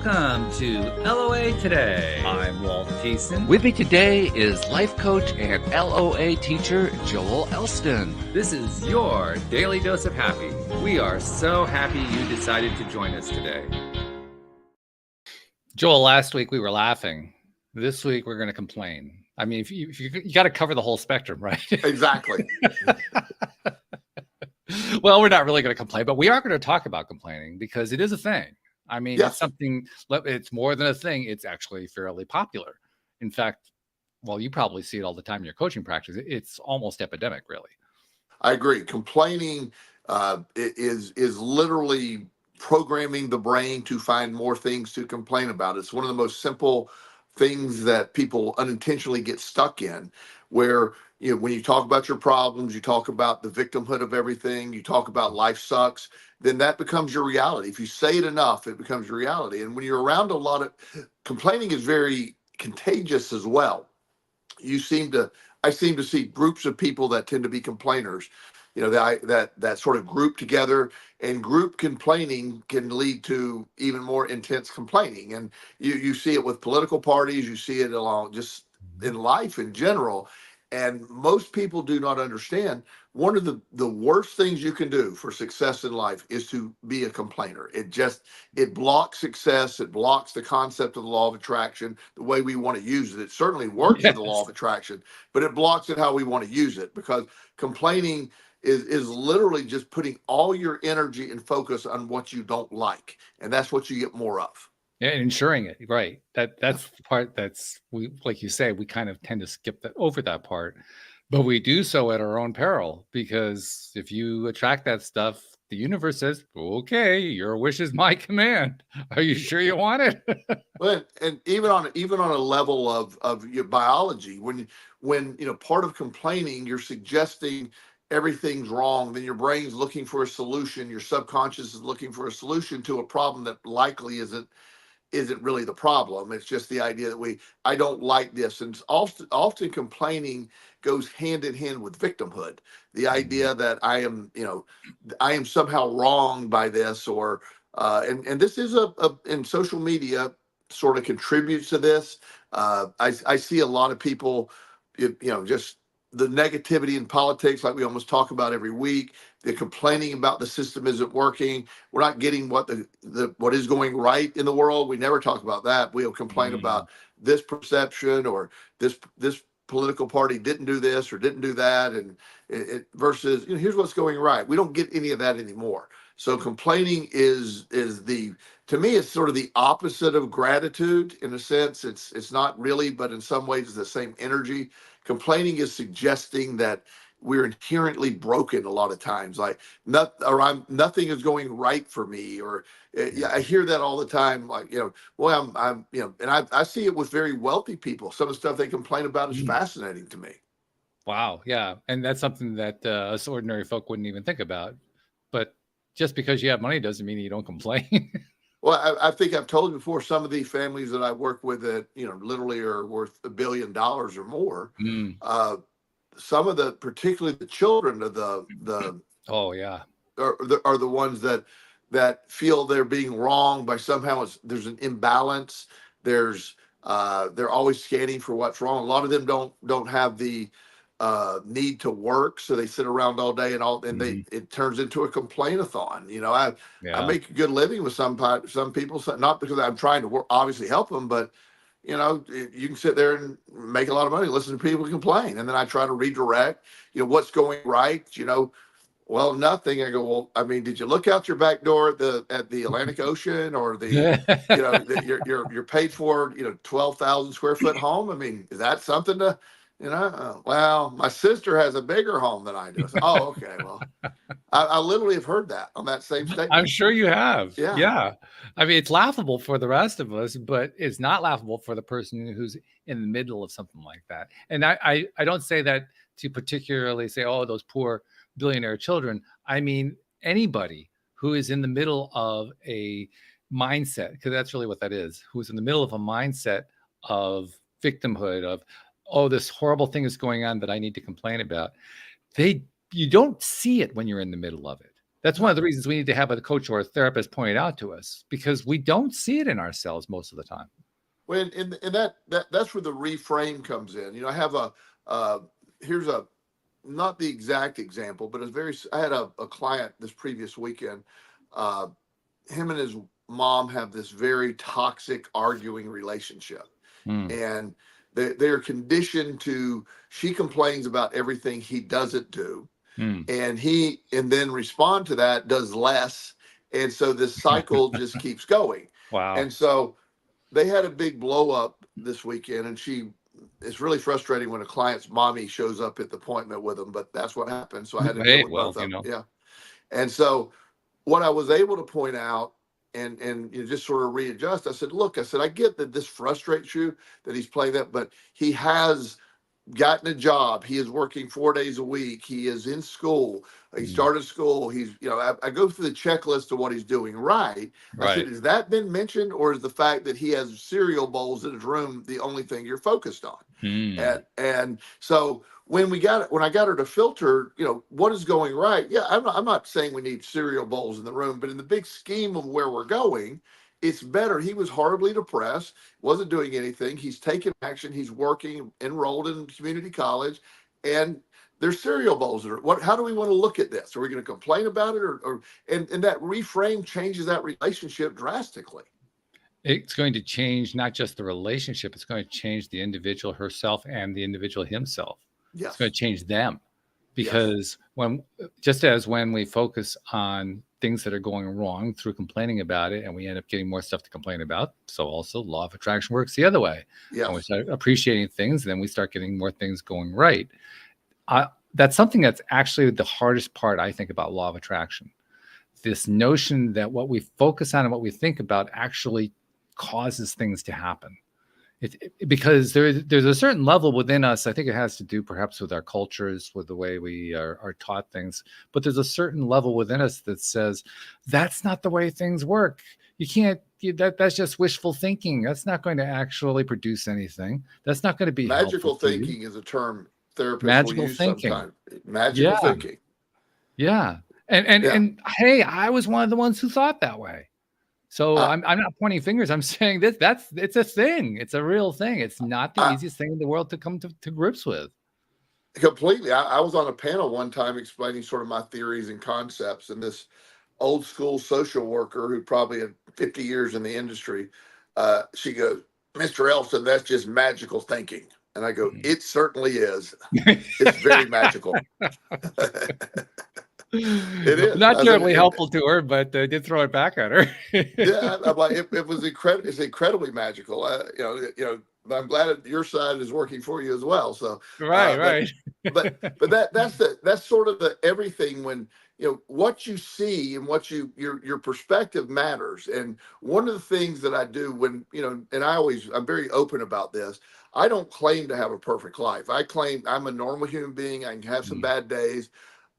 Welcome to LOA Today. I'm Walt Thiessen. With me today is life coach and LOA teacher Joel Elston. This is your daily dose of happy. We are so happy you decided to join us today. Joel, last week we were laughing. This week we're going to complain. I mean, if you got to cover the whole spectrum, right? Exactly. Well, we're not really going to complain, but we are going to talk about complaining because it is a thing. I mean, Yes. It's something, it's more than a thing. It's actually fairly popular. In fact, well, you probably see it all the time in your coaching practice. It's almost epidemic, really. I agree. Complaining is literally programming the brain to find more things to complain about. It's one of the most simple things that people unintentionally get stuck in, where when you talk about your problems, you talk about the victimhood of everything, you talk about life sucks, then that becomes your reality. If you say it enough, it becomes your reality. And when you're around a lot of complaining is very contagious as well. I seem to see groups of people that tend to be complainers, that sort of group together, and group complaining can lead to even more intense complaining. And you see it with political parties, you see it along just in life in general. And most people do not understand one of the worst things you can do for success in life is to be a complainer. It blocks success. It blocks the concept of the law of attraction, the way we want to use it. It certainly works with the law of attraction, but it blocks it how we want to use it, because complaining is literally just putting all your energy and focus on what you don't like. And that's what you get more of. Yeah, and ensuring it, right? That's the part we, like you say, we kind of tend to skip over that part, but we do so at our own peril, because if you attract that stuff, the universe says, "Okay, your wish is my command. Are you sure you want it?" But and even on a level of your biology, when part of complaining, you're suggesting everything's wrong, then your brain's looking for a solution. Your subconscious is looking for a solution to a problem that likely isn't really the problem. It's just the idea that I don't like this. And often complaining goes hand in hand with victimhood. The idea that I am somehow wrong by this, or and this is in social media sort of contributes to this. I see a lot of people, just the negativity in politics, like we almost talk about every week. They're complaining about the system isn't working. We're not getting what what is going right in the world. We never talk about that. We'll complain about this perception, or this political party didn't do this or didn't do that, and versus here's what's going right. We don't get any of that anymore. So complaining is to me, it's sort of the opposite of gratitude in a sense. It's not really, but in some ways it's the same energy. Complaining is suggesting that we're inherently broken a lot of times, like nothing is going right for me, or I hear that all the time. Like, well, I'm and I see it with very wealthy people. Some of the stuff they complain about is fascinating to me. Wow, yeah, and that's something that us ordinary folk wouldn't even think about. But just because you have money doesn't mean you don't complain. Well, I think I've told you before, some of these families that I work with that, literally are worth $1 billion or more. Some of particularly the children of the oh yeah, are the ones that feel they're being wronged by somehow. There's an imbalance. They're always scanning for what's wrong. A lot of them don't have the need to work, so they sit around all day and it turns into a complaint-a-thon. I make a good living with some people, not because I'm trying to obviously help them, but you can sit there and make a lot of money, listen to people complain, and then I try to redirect. What's going right? Well, nothing. I go, well, I mean, did you look out your back door at the Atlantic Ocean, or you're paid for 12,000 square foot home? I mean, is that something to well, my sister has a bigger home than I do. So, oh, okay. Well, I literally have heard that on that same statement. I'm sure you have. Yeah. I mean, it's laughable for the rest of us, but it's not laughable for the person who's in the middle of something like that. And I don't say that to particularly say, oh, those poor billionaire children. I mean, anybody who is in the middle of a mindset, because that's really what that is, who's in the middle of a mindset of victimhood, of, oh, this horrible thing is going on that I need to complain about. You don't see it when you're in the middle of it. That's one of the reasons we need to have a coach or a therapist point it out to us, because we don't see it in ourselves most of the time. When and that's where the reframe comes in. I have here's a, not the exact example, but I had a client this previous weekend. Him and his mom have this very toxic arguing relationship. And they're conditioned to, she complains about everything he doesn't do. And then respond to that, does less. And so this cycle just keeps going. Wow. And so they had a big blow up this weekend, and it's really frustrating when a client's mommy shows up at the appointment with them, but that's what happened. So I had to deal with both of them. Yeah. And so what I was able to point out and just sort of readjust, I said, look, I get that this frustrates you, that he's playing that, but he has gotten a job. He is working 4 days a week. He is in school. He started school. He's, I go through the checklist of what he's doing right. I said, has that been mentioned, or is the fact that he has cereal bowls in his room the only thing you're focused on? And so when I got her to filter, what is going right? Yeah, I'm not saying we need cereal bowls in the room, but in the big scheme of where we're going, it's better. He was horribly depressed, wasn't doing anything. He's taking action. He's working, enrolled in community college, and there's cereal bowls. How do we want to look at this? Are we going to complain about it, and that reframe changes that relationship drastically? It's going to change not just the relationship, it's going to change the individual herself and the individual himself. Yes. It's going to change them, because when we focus on things that are going wrong through complaining about it, and we end up getting more stuff to complain about. So also law of attraction works the other way. Yes. And we start appreciating things, then we start getting more things going right. That's something that's actually the hardest part, I think, about law of attraction. This notion that what we focus on and what we think about actually causes things to happen. Because there's a certain level within us. I think it has to do perhaps with our cultures, with the way we are taught things. But there's a certain level within us that says that's not the way things work. You can't. That's just wishful thinking. That's not going to actually produce anything. That's not going to be magical thinking is a term therapists magical will use thinking. Sometimes. Magical thinking. Yeah. And hey, I was one of the ones who thought that way. So I'm not pointing fingers. I'm saying it's a thing. It's a real thing. It's not the easiest thing in the world to come to grips with. Completely. I was on a panel one time explaining sort of my theories and concepts, and this old school social worker who probably had 50 years in the industry, she goes, Mr. Elson, that's just magical thinking. And I go, it certainly is. It's very magical. It is not terribly helpful to her, but did throw it back at her. Yeah, I'm like, it was incredible. It's incredibly magical. I'm glad that your side is working for you as well. So right. But that's sort of the everything when what you see and what your perspective matters. And one of the things that I do when and I'm very open about this. I don't claim to have a perfect life. I claim I'm a normal human being. I can have some bad days.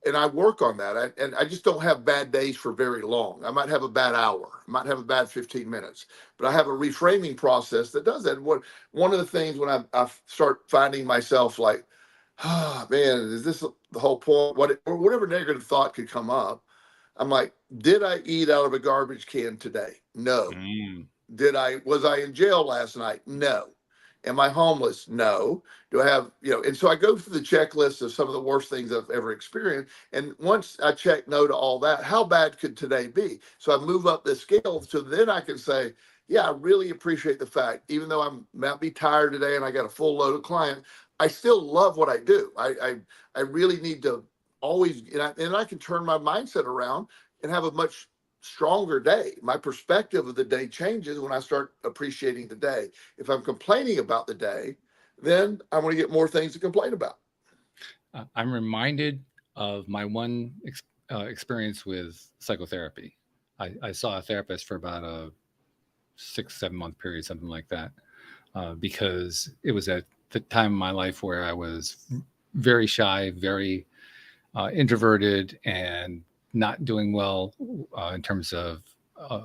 And I work on that. I just don't have bad days for very long. I might have a bad hour. I might have a bad 15 minutes. But I have a reframing process that does that. One of the things when I start finding myself like, man, is this the whole point? Or whatever negative thought could come up. I'm like, did I eat out of a garbage can today? No. Was I in jail last night? No. Am I homeless? No. Do I have, and so I go through the checklist of some of the worst things I've ever experienced. And once I check no to all that, how bad could today be? So I move up the scale. So then I can say, yeah, I really appreciate the fact, even though I might be tired today and I got a full load of clients, I still love what I do. I really need to always, and I can turn my mindset around and have a much stronger day. My perspective of the day changes when I start appreciating the day. If I'm complaining about the day, then I'm going to get more things to complain about. I'm reminded of my one experience with psychotherapy. I saw a therapist for about a 6-7 month period, something like that, because it was at the time in my life where I was very shy, very introverted, and not doing well in terms of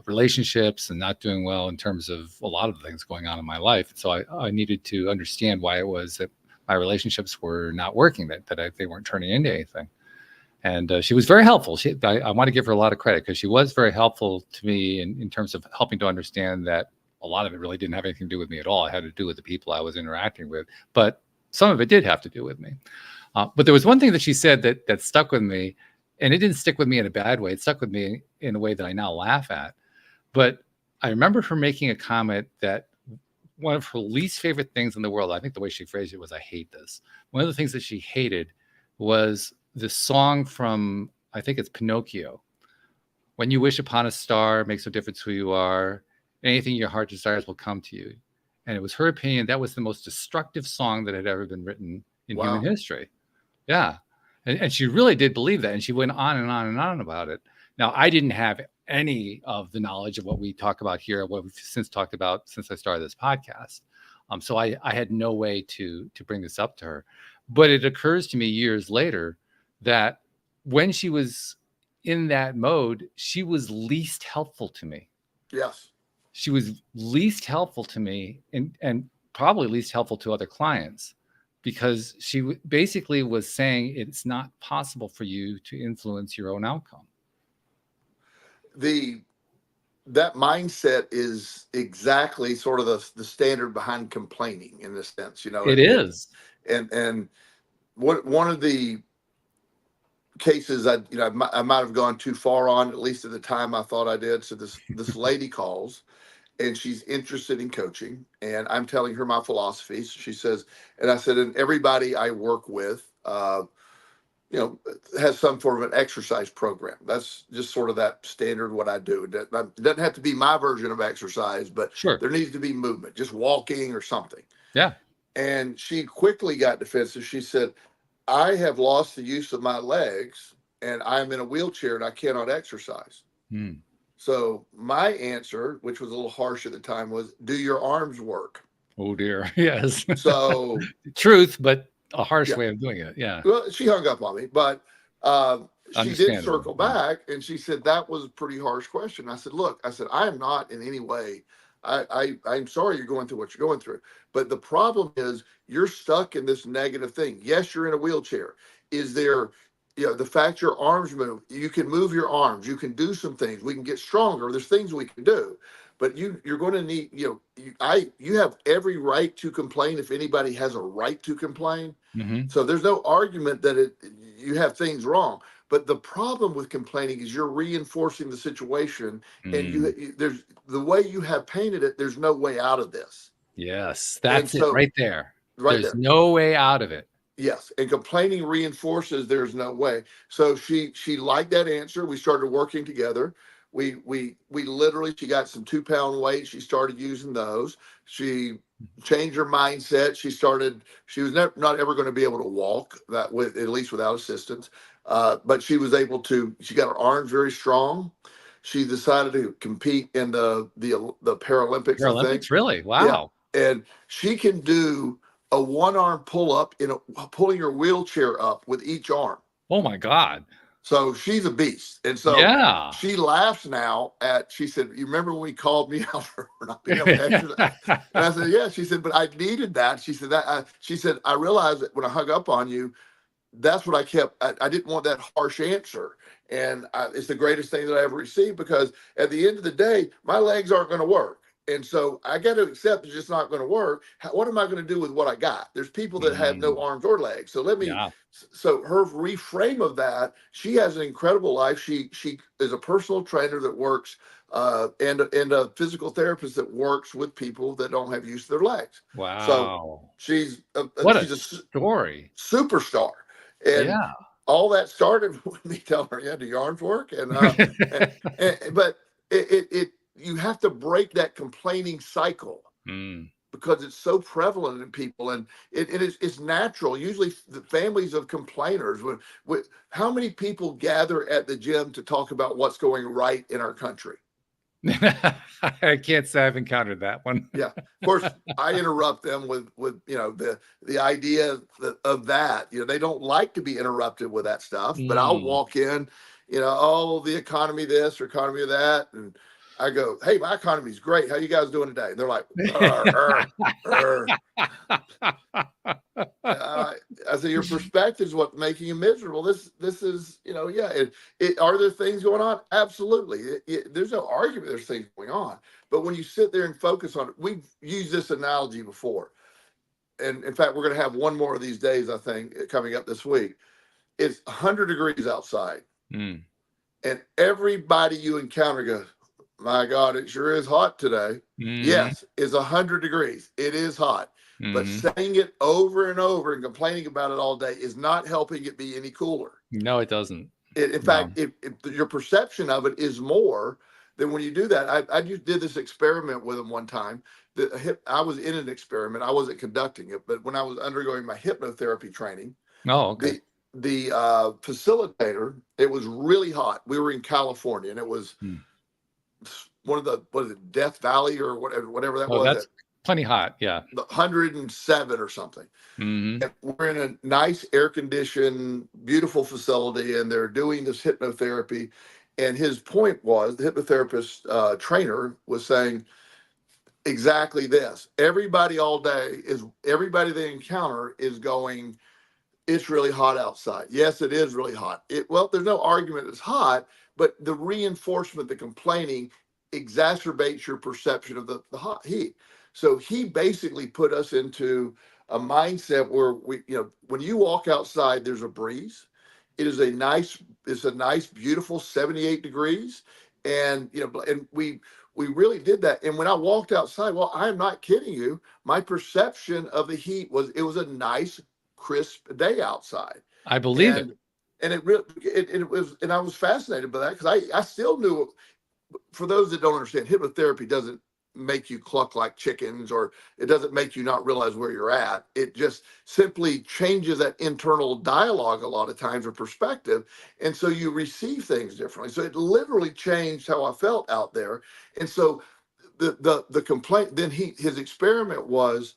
relationships, and not doing well in terms of a lot of things going on in my life. So I needed to understand why it was that my relationships were not working, that they weren't turning into anything. And she was very helpful. I want to give her a lot of credit because she was very helpful to me in terms of helping to understand that a lot of it really didn't have anything to do with me at all. It had to do with the people I was interacting with, but some of it did have to do with me. But there was one thing that she said that stuck with me, and it didn't stick with me in a bad way. It stuck with me in a way that I now laugh at. But I remember her making a comment that one of her least favorite things in the world, I think the way she phrased it was, "I hate this." One of the things that she hated was the song from, I think it's Pinocchio. "When you wish upon a star, it makes no difference who you are. Anything your heart desires will come to you." And it was her opinion that was the most destructive song that had ever been written in human history. Yeah. And she really did believe that. And she went on and on and on about it. Now, I didn't have any of the knowledge of what we talk about here, what we've since talked about since I started this podcast. So I had no way to bring this up to her. But it occurs to me years later that when she was in that mode, she was least helpful to me. Yes. She was least helpful to me and probably least helpful to other clients, because she basically was saying it's not possible for you to influence your own outcome. That mindset is exactly sort of the standard behind complaining in this sense, It is. And one of the cases I might have gone too far on, at least at the time I thought I did. So this lady calls and she's interested in coaching, and I'm telling her my philosophy. So she says, and I said, and everybody I work with, has some sort of an exercise program. That's just sort of that standard what I do. It doesn't have to be my version of exercise, but Sure. there needs to be movement, just walking or something. Yeah. And she quickly got defensive. She said, "I have lost the use of my legs and I'm in a wheelchair and I cannot exercise." So my answer, which was a little harsh at the time, was, "Do your arms work?" Oh dear. Yes. So truth, but a harsh way of doing it. Yeah. Well, she hung up on me, but she did circle back and she said, "That was a pretty harsh question." I said, "Look," I said, "I am not in any way, I'm sorry you're going through what you're going through. But the problem is you're stuck in this negative thing. Yes, you're in a wheelchair. Is there, the fact your arms move, you can move your arms, you can do some things, we can get stronger. There's things we can do. But you're going to need, you have every right to complain if anybody has a right to complain. So there's no argument that you have things wrong. But the problem with complaining is you're reinforcing the situation, and there's the way you have painted it. There's no way out of this. Yes, that's it right there. There's no way out of it. Yes, and complaining reinforces there's no way. So she liked that answer. We started working together. We literally, she got some 2-pound weights. She started using those. She changed her mindset. She was not ever going to be able to walk at least without assistance. But she was able to, she got her arms very strong. She decided to compete in the Paralympics. Paralympics, really? Wow. Yeah. And she can do a one-arm pull-up pulling her wheelchair up with each arm. Oh my God. So she's a beast. And so she laughs now she said, "You remember when we called me out for not being able to exercise?" And I said, "Yeah." She said, "But I needed that." She said, "I realized that when I hung up on you, that's what I kept. I didn't want that harsh answer. And it's the greatest thing that I ever received, because at the end of the day, my legs aren't going to work. And so I got to accept it's just not going to work. What am I going to do with what I got? There's people that have no arms or legs. So so her reframe of that, she has an incredible life. She is a personal trainer that works and a physical therapist that works with people that don't have use of their legs. Wow. So she's a story. Superstar. And all that started with me telling her, "Yeah, do your arms work?" And but you have to break that complaining cycle because it's so prevalent in people, and it's natural. Usually, the families of complainers. How many people gather at the gym to talk about what's going right in our country? I can't say I've encountered that one. Yeah, of course, I interrupt them with the idea of that. They don't like to be interrupted with that stuff, but I'll walk in, "Oh, the economy this or economy of that," and I go, "Hey, my economy's great. How you guys doing today?" And they're like, I I say your perspective is what's making you miserable. This is, yeah. Are there things going on? Absolutely. There's no argument. There's things going on. But when you sit there and focus on it, we've used this analogy before, and in fact, we're going to have one more of these days, I think, coming up this week. It's 100 degrees outside, and everybody you encounter goes, "My God, it sure is hot today." Yes, it's 100 degrees. It is hot. But saying it over and over and complaining about it all day is not helping it be any cooler. No, it doesn't. In fact, if your perception of it is more than when you do that. I just did this experiment with them one time. I was in an experiment. I wasn't conducting it, but when I was undergoing my hypnotherapy training, okay. The facilitator, it was really hot. We were in California, and it was one of the Death Valley or whatever that was. That's plenty hot. Yeah. 107 or something. And we're in a nice air-conditioned, beautiful facility, and they're doing this hypnotherapy. And his point was, the hypnotherapist trainer was saying exactly this. Everybody all day everybody they encounter is going, it's really hot outside. Yes, it is really hot. Well, there's no argument it's hot, but the reinforcement, the complaining exacerbates your perception of the hot heat. So he basically put us into a mindset where when you walk outside, there's a breeze. It's a nice, beautiful 78 degrees. And, and we really did that. And when I walked outside, well, I'm not kidding you. My perception of the heat it was a nice, crisp day outside. I believe it. And it was, and I was fascinated by that because I still knew, for those that don't understand, hypnotherapy doesn't make you cluck like chickens, or it doesn't make you not realize where you're at. It just simply changes that internal dialogue a lot of times, or perspective. And so you receive things differently. So it literally changed how I felt out there. And so the complaint, then his experiment was,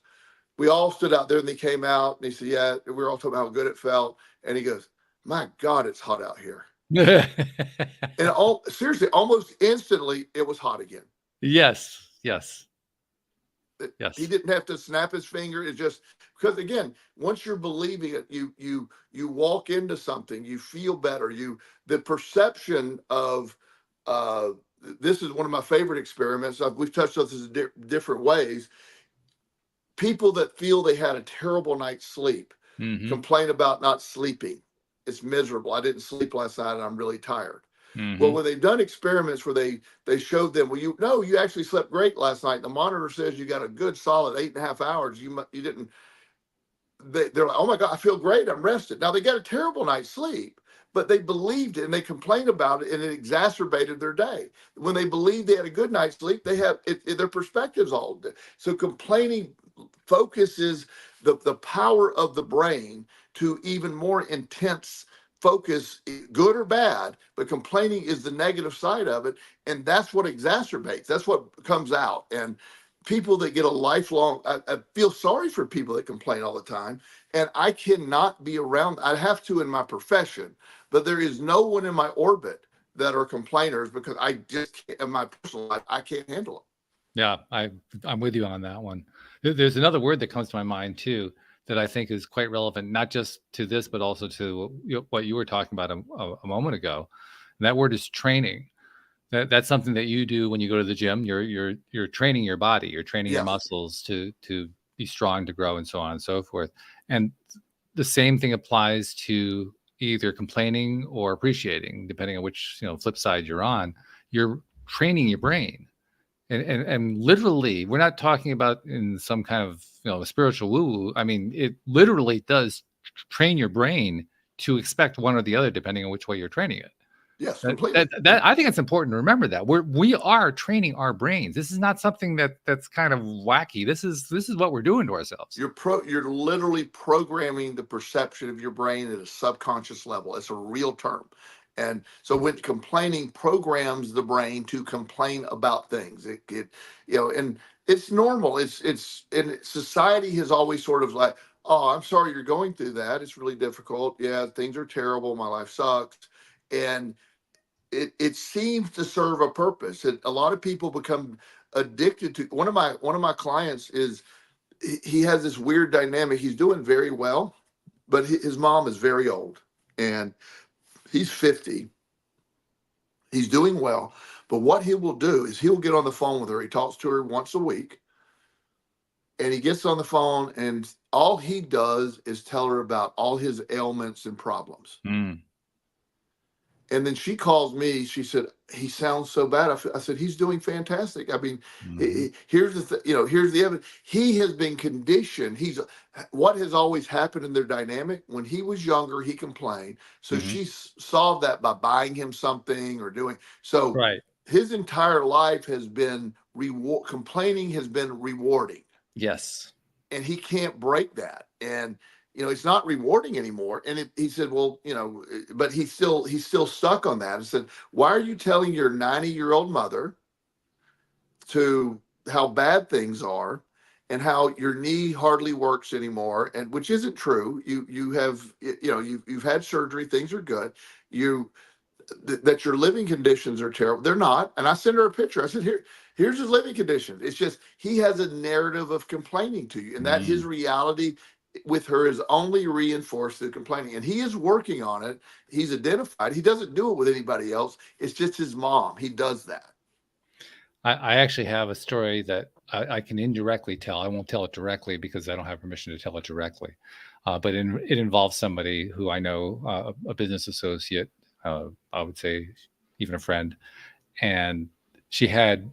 we all stood out there and they came out and he said, yeah, we were all talking about how good it felt. And he goes, my God, it's hot out here. And seriously, almost instantly it was hot again. Yes. He didn't have to snap his finger. It's just because, again, once you're believing it, you walk into something, you feel better. The perception of this is one of my favorite experiments. We've touched on this in different ways. People that feel they had a terrible night's sleep complain about not sleeping. It's miserable. I didn't sleep last night and I'm really tired. Well, when they've done experiments where they showed them, well, you actually slept great last night. The monitor says you got a good solid 8.5 hours. You didn't. They're like, oh my God, I feel great. I'm rested. Now they got a terrible night's sleep, but they believed it and they complained about it, and it exacerbated their day. When they believed they had a good night's sleep, they have their perspectives all day. So complaining focuses the power of the brain to even more intense focus, good or bad, but complaining is the negative side of it. And that's what exacerbates, that's what comes out. And people that get a lifelong, I feel sorry for people that complain all the time. And I cannot be around, I have to in my profession, but there is no one in my orbit that are complainers, because I just can't, in my personal life, I can't handle it. Yeah, I'm with you on that one. There's another word that comes to my mind too, that I think is quite relevant, not just to this, but also to what you were talking about a moment ago. And that word is training. That's something that you do when you go to the gym. You're training your body. You're training your muscles to be strong, to grow, and so on and so forth. And the same thing applies to either complaining or appreciating, depending on which flip side you're on. You're training your brain. And literally, we're not talking about in some kind of spiritual woo-woo. I mean, it literally does train your brain to expect one or the other, depending on which way you're training it. Yes, completely. That I think it's important to remember that we are training our brains. This is not something that's kind of wacky. This is what we're doing to ourselves. You're literally programming the perception of your brain at a subconscious level. It's a real term. And so when complaining programs the brain to complain about things, and it's normal. It's and society has always sort of like, oh, I'm sorry you're going through that. It's really difficult. Yeah, things are terrible. My life sucks. And it seems to serve a purpose. And a lot of people become addicted to. One of my clients he has this weird dynamic. He's doing very well, but his mom is very old, and he's 50. He's doing well, but what he will do is he'll get on the phone with her. He talks to her once a week, and he gets on the phone, and all he does is tell her about all his ailments and problems. Mm. And then she calls me. She said, "He sounds so bad." I said, "He's doing fantastic. I mean, here's the here's the evidence. He has been conditioned. He's what has always happened in their dynamic. When he was younger, he complained. So she solved that by buying him something or doing so. Right. His entire life has been complaining has been rewarding. Yes. And he can't break that. And it's not rewarding anymore. And he said, well, but he's still stuck on that. I said, why are you telling your 90-year-old mother to how bad things are and how your knee hardly works anymore? And which isn't true. You have, you've had surgery. Things are good. That your living conditions are terrible. They're not. And I sent her a picture. I said, here's his living conditions. It's just, he has a narrative of complaining to you, and that his reality with her is only reinforced through complaining. And he is working on it. He's identified. He doesn't do it with anybody else. It's just his mom. He does that. I actually have a story that I can indirectly tell. I won't tell it directly because I don't have permission to tell it directly. But it involves somebody who I know, a business associate, I would say even a friend. And she had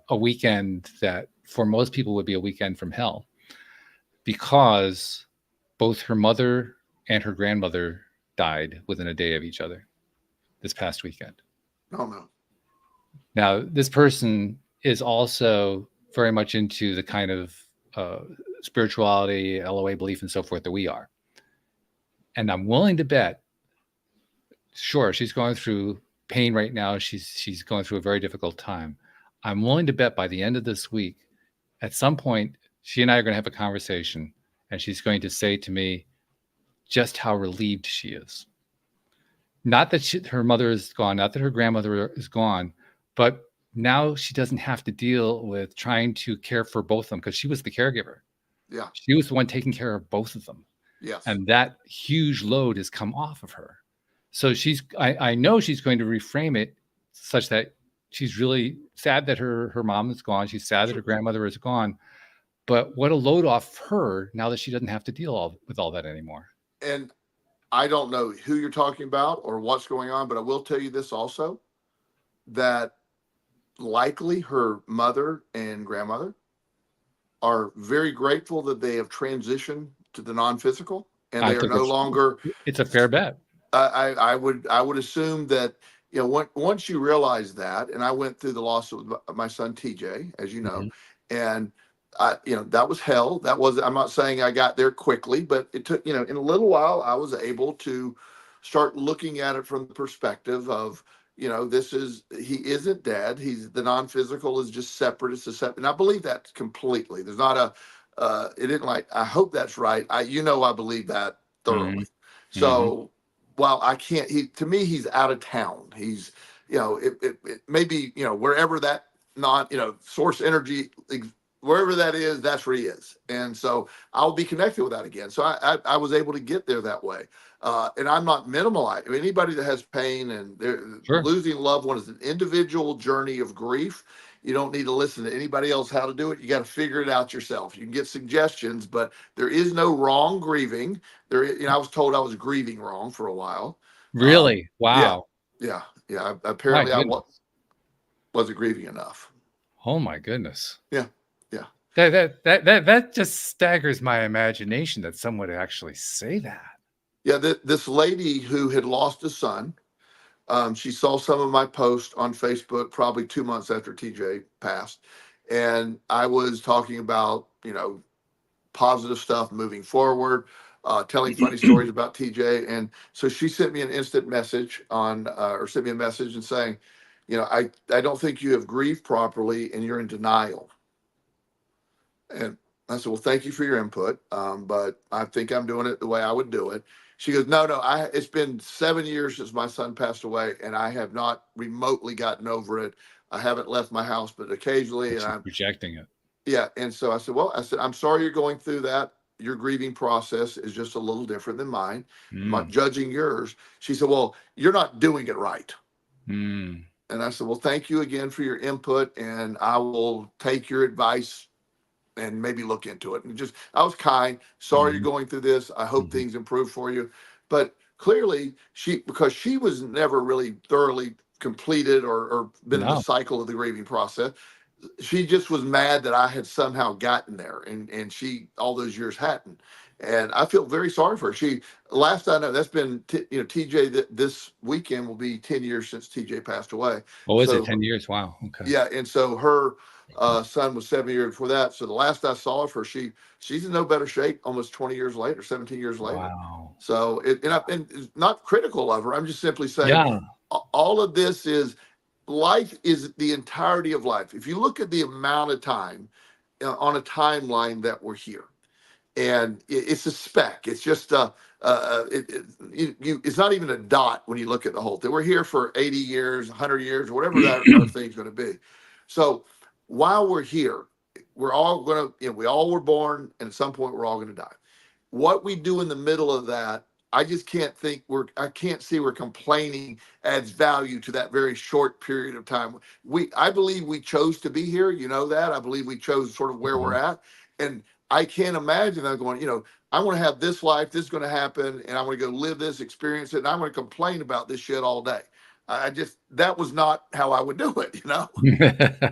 a weekend that for most people would be a weekend from hell, because both her mother and her grandmother died within a day of each other this past weekend. Oh, no. Now, this person is also very much into the kind of spirituality, LOA belief, and so forth that we are. And I'm willing to bet, sure, she's going through pain right now. She's going through a very difficult time. I'm willing to bet by the end of this week, at some point, she and I are going to have a conversation, and she's going to say to me just how relieved she is. Not that her mother is gone, not that her grandmother is gone, but now she doesn't have to deal with trying to care for both of them, because she was the caregiver. Yeah. She was the one taking care of both of them. Yes. And that huge load has come off of her. So I know she's going to reframe it such that she's really sad that her mom is gone. She's sad that her grandmother is gone. But what a load off her now that she doesn't have to deal with all that anymore. And I don't know who you're talking about or what's going on, but I will tell you this also, that likely her mother and grandmother are very grateful that they have transitioned to the non-physical, and they are no longer. It's a fair bet. I would assume that, once you realize that, and I went through the loss of my son TJ, as you know, and that was hell. I'm not saying I got there quickly, but it took, in a little while, I was able to start looking at it from the perspective of, he isn't dead. The non-physical is just separate. It's a separate. And I believe that completely. There's not I hope that's right. I believe that thoroughly. So while I can't, to me, he's out of town. He's, it maybe, wherever that source energy, wherever that is, that's where he is. And so I'll be connected with that again. So I was able to get there that way. And I'm not minimalizing. Anybody that has pain and losing a loved one is an individual journey of grief. You don't need to listen to anybody else how to do it. You got to figure it out yourself. You can get suggestions, but there is no wrong grieving. I was told I was grieving wrong for a while. Really? Wow. Yeah. Apparently I wasn't grieving enough. Oh my goodness. Yeah. That just staggers my imagination that someone would actually say that. Yeah, this lady who had lost a son, she saw some of my posts on Facebook probably 2 months after TJ passed, and I was talking about positive stuff moving forward, telling funny stories about TJ, and so she sent me an instant message sent me a message and saying, I don't think you have grieved properly and you're in denial. And I said, well, thank you for your input, but I think I'm doing it the way I would do it. She goes, no, it's been 7 years since my son passed away, and I have not remotely gotten over it. I haven't left my house, but occasionally. And I'm rejecting it. Yeah. And so I said, I'm sorry you're going through that. your grieving process is just a little different than mine. I'm not Mm. judging yours. She said, well, you're not doing it right. Mm. And I said, well, thank you again for your input, and I will take your advice and maybe look into it. And just, I was kind. Sorry you're Mhm. going through this. I hope Mhm. things improve for you. But clearly, because she was never really thoroughly completed or been in the No. cycle of the grieving process, she just was mad that I had somehow gotten there, and she all those years hadn't. And I feel very sorry for her. She, last I know, that's been TJ, this weekend will be 10 years since TJ passed away. What was it? So 10 years? Wow. Okay. yeah, and so her son was 7 years before that. So the last I saw of her, she's in no better shape almost 20 years later, 17 years later. Wow. So and it's not critical of her. I'm just simply saying Yeah. all of this is, life is the entirety of life. If you look at the amount of time on a timeline that we're here, and it's a speck. It's just it's not even a dot when you look at the whole thing. We're here for 80 years, 100 years, whatever that our thing's going to be. So while we're here, we're all going to, we all were born, and at some point we're all going to die. What we do in the middle of that, I just can't think I can't see where complaining adds value to that very short period of time. I believe we chose to be here. You know that. I believe we chose sort of where we're Mhm. at. And I can't imagine them going, I want to have this life, this is going to happen, and I'm going to go live this, experience it, and I'm going to complain about this shit all day. That was not how I would do it.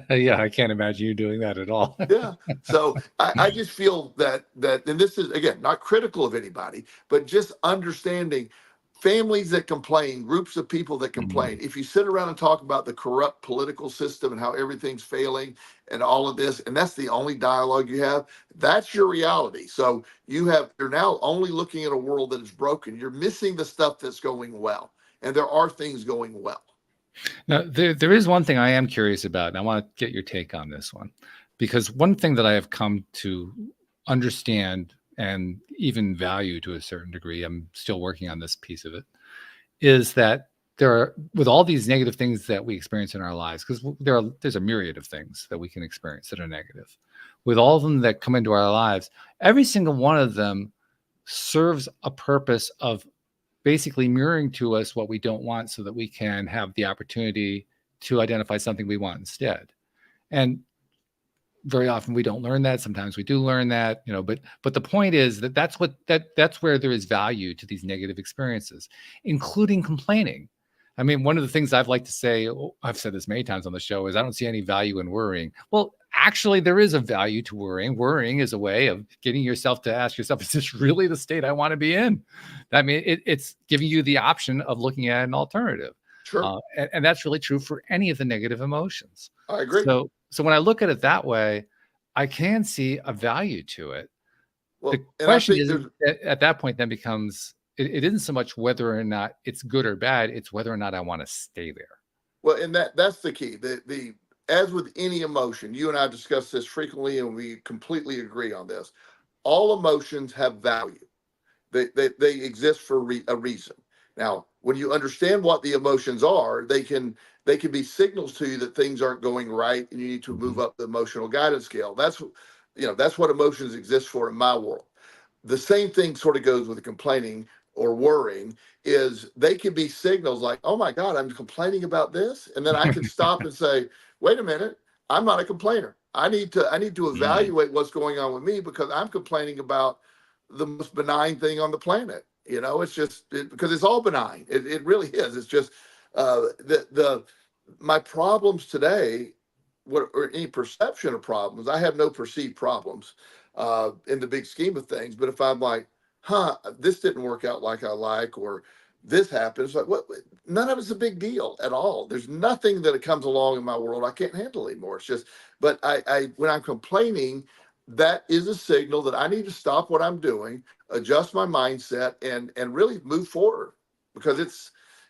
Yeah, I can't imagine you doing that at all. Yeah. So I just feel that, and this is, again, not critical of anybody, but just understanding families that complain, groups of people that complain. Mhm. If you sit around and talk about the corrupt political system and how everything's failing and all of this, and that's the only dialogue you have, that's your reality. So you're now only looking at a world that is broken. You're missing the stuff that's going well. And there are things going well. Now, there is one thing I am curious about, and I want to get your take on this one, because one thing that I have come to understand and even value to a certain degree, I'm still working on this piece of it, is that with all these negative things that we experience in our lives, because there's a myriad of things that we can experience that are negative, with all of them that come into our lives, every single one of them serves a purpose of basically mirroring to us what we don't want so that we can have the opportunity to identify something we want instead. And very often we don't learn that. Sometimes we do learn that, but the point is that's where there is value to these negative experiences, including complaining. I mean, one of the things I've liked to say, I've said this many times on the show, is I don't see any value in worrying. Well, actually, there is a value to worrying. Worrying is a way of getting yourself to ask yourself, is this really the state I want to be in? I mean, it's giving you the option of looking at an alternative. Sure. And that's really true for any of the negative emotions. I agree. So when I look at it that way, I can see a value to it. Well, The and I question think is, at that point then becomes, it isn't so much whether or not it's good or bad, it's whether or not I want to stay there. well, and that's the key. The As with any emotion, you and I discuss this frequently, and we completely agree on this. All emotions have value. They exist for a reason. Now, when you understand what the emotions are, they can be signals to you that things aren't going right, and you need to move Mhm. up the emotional guidance scale. That's what emotions exist for in my world. The same thing sort of goes with complaining or worrying, is they can be signals like, oh my God, I'm complaining about this. And then I can stop and say, wait a minute, I'm not a complainer. I need to Mm. evaluate what's going on with me, because I'm complaining about the most benign thing on the planet. It's just because it's all benign. It really is. It's just my problems today, or any perception of problems. I have no perceived problems in the big scheme of things. But if I'm like, this didn't work out like I like, or this happened, it's like, what? None of it's a big deal at all. There's nothing that comes along in my world I can't handle anymore. It's just, but when I'm complaining, that is a signal that I need to stop what I'm doing, adjust my mindset, and really move forward, because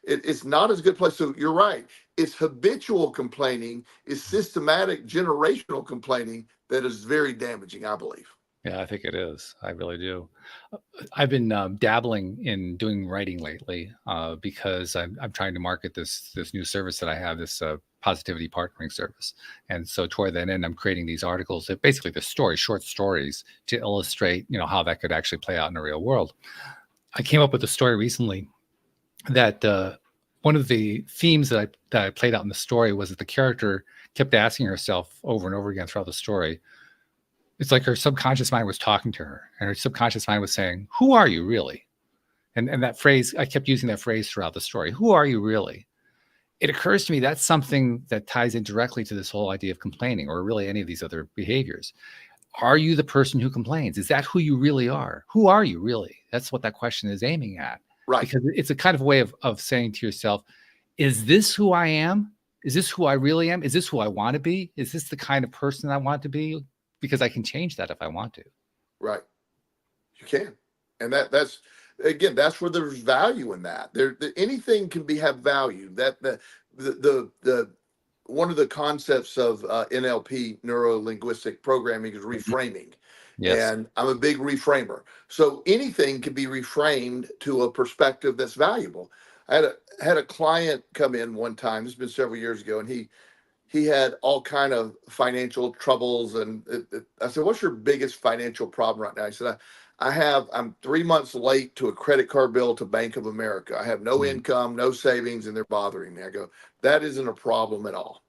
it's not as good place. So you're right. It's habitual complaining, is systematic generational complaining that is very damaging, I believe. Yeah, I think it is. I really do. I've been dabbling in doing writing lately because I'm trying to market this new service that I have, this positivity partnering service. And so toward that end, I'm creating these articles, that basically the story, short stories, to illustrate, how that could actually play out in the real world. I came up with a story recently that one of the themes that I played out in the story was that the character kept asking herself over and over again throughout the story. It's like her subconscious mind was talking to her, and her subconscious mind was saying, "Who are you really?" And that phrase, I kept using that phrase throughout the story. Who are you really? It occurs to me that's something that ties in directly to this whole idea of complaining, or really any of these other behaviors. Are you the person who complains? Is that who you really are? Who are you really? That's what that question is aiming at. Right. Because it's a kind of way of saying to yourself, is this who I am? Is this who I really am? Is this who I want to be? Is this the kind of person I want to be? Because I can change that if I want to. Right. You can. And that's again, that's where there's value in that. Anything can have value. That the one of the concepts of NLP, neuro linguistic programming, is reframing. Yes. And I'm a big reframer. So anything can be reframed to a perspective that's valuable. I had a client come in one time, this has been several years ago, and he had all kind of financial troubles. And I said, "What's your biggest financial problem right now?" He said, I'm 3 months late to a credit card bill to Bank of America. I have no income, no savings, and they're bothering me. I go, "That isn't a problem at all."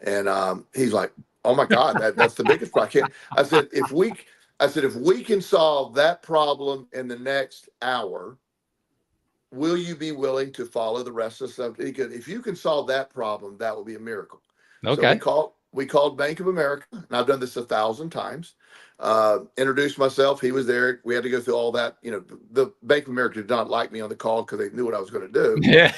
And he's like, "Oh my God, that's the biggest problem." I said, if we can solve that problem in the next hour, will you be willing to follow the rest of the stuff? Because if you can solve that problem, that will be a miracle. Okay. So we called Bank of America, and I've done this 1,000 times. Introduced myself. He was there. We had to go through all that. The Bank of America did not like me on the call because they knew what I was going to do. Yeah.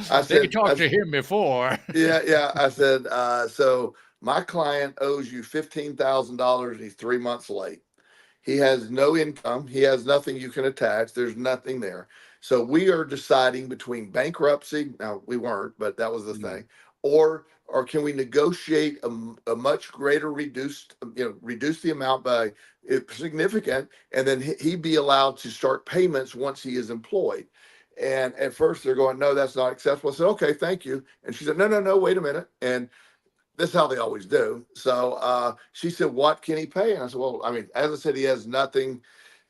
I said, talked to him before. Yeah. I said, so my client owes you $15,000. He's 3 months late. He has no income. He has nothing you can attach. There's nothing there. So we are deciding between bankruptcy. Now, we weren't, but that was the thing. Or can we negotiate a much greater reduce the amount by significant, and then he be allowed to start payments once he is employed. And at first they're going, "No, that's not acceptable." I said, "Okay, thank you." And she said, No, wait a minute. And this is how they always do. So she said, "What can he pay?" And I said, "Well, I mean, as I said, he has nothing,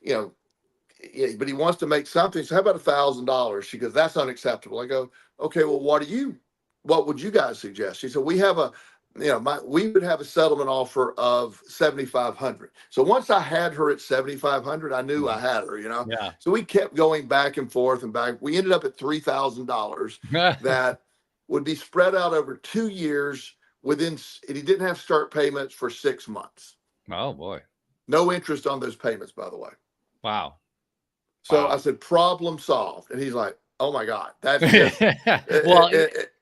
but he wants to make something. So how about $1,000?" She goes, "That's unacceptable." I go, "Okay, well, what would you guys suggest?" She said, "We would have a settlement offer of 7,500. So once I had her at 7,500, I knew I had her, Yeah. So we kept going back and forth and back. We ended up at $3,000 that would be spread out over 2 years. And he didn't have start payments for 6 months. Oh boy. No interest on those payments, by the way. Wow. So Wow. I said, "Problem solved." And he's like, "Oh my God, that's just well,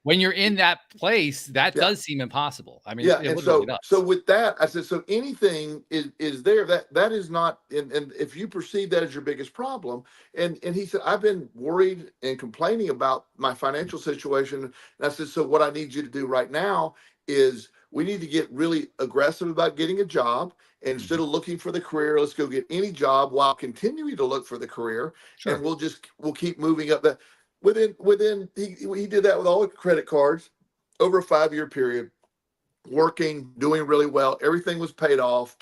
when you're in that place, that does seem impossible. I mean, yeah." it And literally does. so with that, I said, so anything is there that is not, and if you perceive that as your biggest problem, and he said, "I've been worried and complaining about my financial situation." And I said, "So what I need you to do right now is we need to get really aggressive about getting a job. And instead of looking for the career, let's go get any job while continuing to look for the career. Sure. And we'll keep moving up that." He did that with all the credit cards over a 5-year period, working, doing really well. Everything was paid off,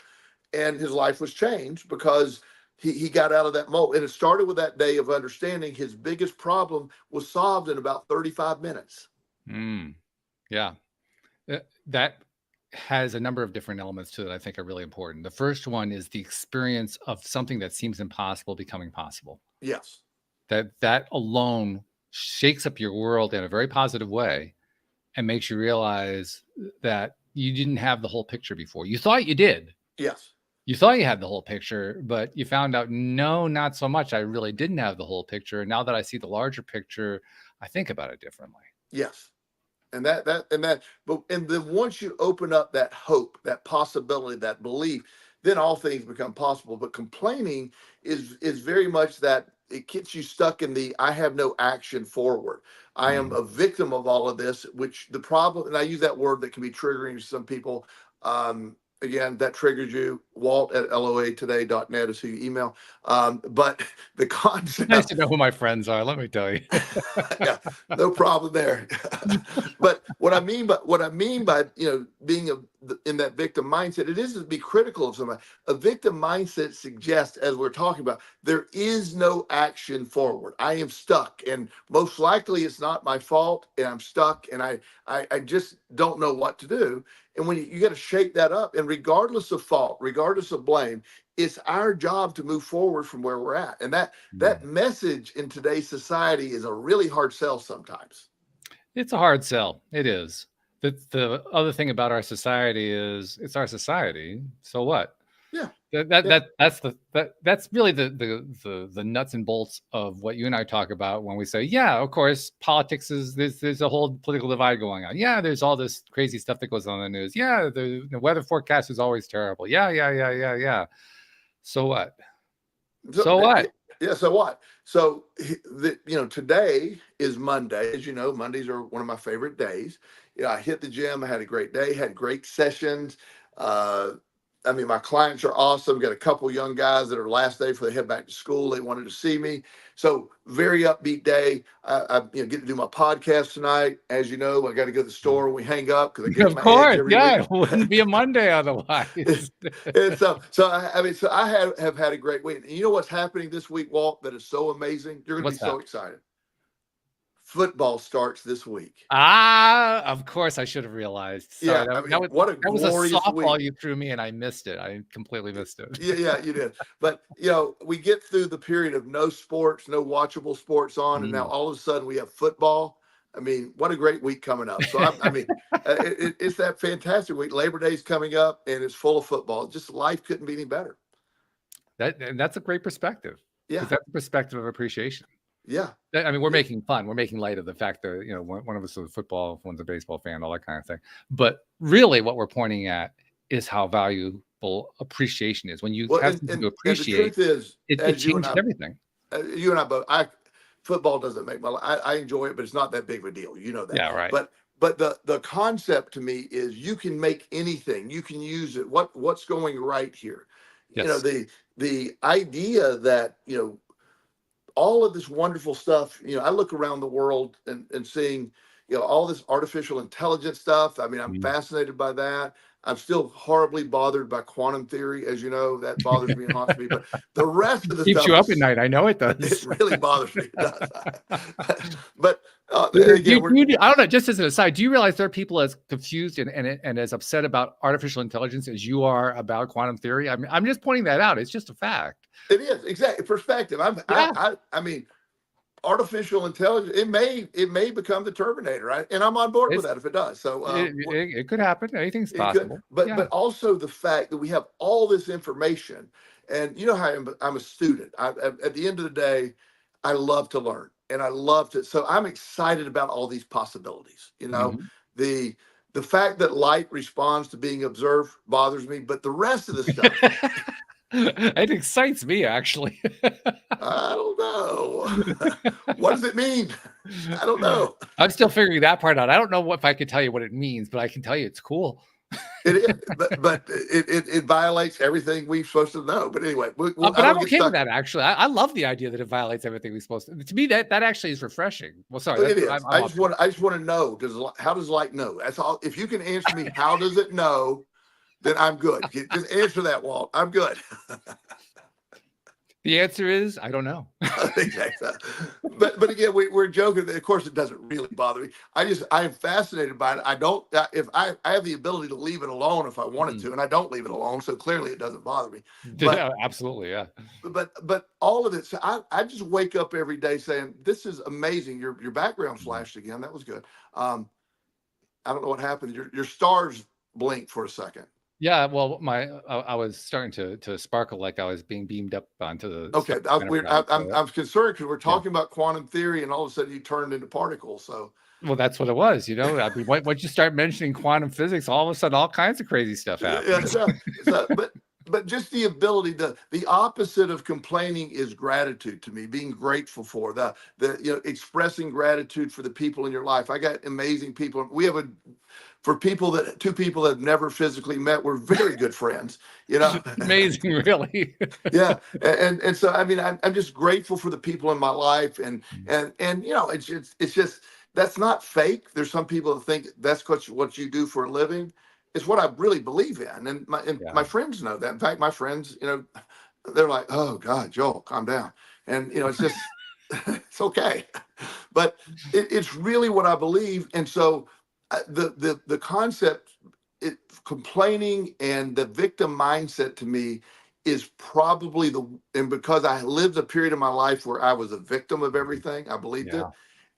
and his life was changed because he got out of that mold. And it started with that day of understanding his biggest problem was solved in about 35 minutes. Yeah. That has a number of different elements to it I think are really important. The first one is the experience of something that seems impossible becoming possible. Yes. That alone shakes up your world in a very positive way and makes you realize that you didn't have the whole picture before. You thought you did. Yes. You thought you had the whole picture, but you found out, no, not so much. I really didn't have the whole picture. Now that I see the larger picture, I think about it differently. Yes. And then once you open up that hope, that possibility, that belief, then all things become possible. But complaining is very much that it gets you stuck in the "I have no action forward. I am a victim of all of this," which the problem, and I use that word that can be triggering to some people. again, that triggers you, Walt at loatoday.net is who you email. But the Nice to concept, know who my friends are. Let me tell you. yeah, no problem there. But what I mean by being in that victim mindset, it isn't to be critical of somebody. A victim mindset suggests, as we're talking about, there is no action forward. I am stuck, and most likely it's not my fault, and I'm stuck, and I just don't know what to do. And when you got to shake that up, and regardless of fault, regardless of blame, it's our job to move forward from where we're at. And that message in today's society is a really hard sell sometimes. It's a hard sell. It is. The other thing about our society is it's our society. So what? Yeah. That's really the nuts and bolts of what you and I talk about when we say, yeah, of course, politics is there's a whole political divide going on. Yeah, there's all this crazy stuff that goes on in the news. Yeah, the weather forecast is always terrible. Yeah. So what? So what? Yeah. So what? So today is Monday. As you know, Mondays are one of my favorite days. I hit the gym. I had a great day. Had great sessions. My clients are awesome. Got a couple young guys that are last day before they head back to school. They wanted to see me. So very upbeat day. I get to do my podcast tonight. As you know, I got to go to the store when we hang up because I get Of my course, edge every yeah, week. it wouldn't be a Monday otherwise. And so I have had a great week. And you know what's happening this week, Walt, that is so amazing? You're going to be so excited. Football starts this week. Of course I should have realized. Sorry, What a that was a glorious softball week. you threw me, and I missed it. I completely missed it. Yeah, you did. But we get through the period of no sports, no watchable sports on, and now all of a sudden we have football. What a great week coming up. So it's that fantastic week. Labor Day's coming up, and it's full of football. Just life couldn't be any better. That's a great perspective. Yeah, that's a perspective of appreciation. Yeah. We're making fun. We're making light of the fact that, one of us is a football, one's a baseball fan, all that kind of thing. But really what we're pointing at is how valuable appreciation is. When you have something to appreciate, and the truth is, it changes everything. You and I both, football doesn't make my life. I enjoy it, but it's not that big of a deal. You know that. Yeah, right. But the concept to me is you can make anything. You can use it. What's going right here? Yes. The idea that, all of this wonderful stuff, I look around the world and seeing, all this artificial intelligence stuff. I'm fascinated by that. I'm still horribly bothered by quantum theory. As you know, that bothers me and haunts me. But the rest of the keeps stuff you up at night. I know it does. It really bothers me. It does. But again, I don't know. Just as an aside, do you realize there are people as confused and as upset about artificial intelligence as you are about quantum theory? I'm just pointing that out. It's just a fact. It is exactly perspective. Artificial intelligence. It may become the Terminator, right? And I'm on board with that if it does. So it could happen. Anything's possible. But also the fact that we have all this information, and you know how I'm a student. At the end of the day, I love to learn, and I love to. So I'm excited about all these possibilities. The fact that light responds to being observed bothers me, but the rest of the stuff. It excites me, actually. I don't know. What does it mean? I don't know. I'm still figuring that part out. I don't know if I can tell you what it means, but I can tell you it's cool. It is, but it violates everything we're supposed to know. But anyway, but I'm okay with that. Actually, I love the idea that it violates everything we're supposed to. To me, that actually is refreshing. Well, sorry, it is. I just want to know. How does light know? That's all. If you can answer me, how does it know? Then I'm good. Just answer that, Walt. I'm good. The answer is I don't know. Exactly. But again, we're joking. Of course, it doesn't really bother me. I am fascinated by it. I don't. If I have the ability to leave it alone if I wanted to, and I don't leave it alone, so clearly it doesn't bother me. But, yeah, absolutely, yeah. But all of it. So I just wake up every day saying, "This is amazing." Your background flashed again. That was good. I don't know what happened. Your stars blinked for a second. Yeah, well, I was starting to sparkle like I was being beamed up onto the. Okay, I'm concerned because we're talking about quantum theory, and all of a sudden you turned into particles. So. Well, that's what it was, once you start mentioning quantum physics, all of a sudden, all kinds of crazy stuff happens. But just the ability, the opposite of complaining is gratitude to me. Being grateful for expressing gratitude for the people in your life. I got amazing people. We have for two people that have never physically met, we're very good friends, you know. Amazing, really. Yeah, and so I mean, I'm just grateful for the people in my life, and you know, it's just that's not fake. There's some people that think that's what you do for a living. It's what I really believe in, and my Yeah. friends know that. In fact, my friends, you know, they're like, "Oh God, Joel, calm down," and you know, it's just it's okay, but it's really what I believe, and so the concept, complaining and the victim mindset to me is probably and because I lived a period of my life where I was a victim of everything, I believed it, Yeah.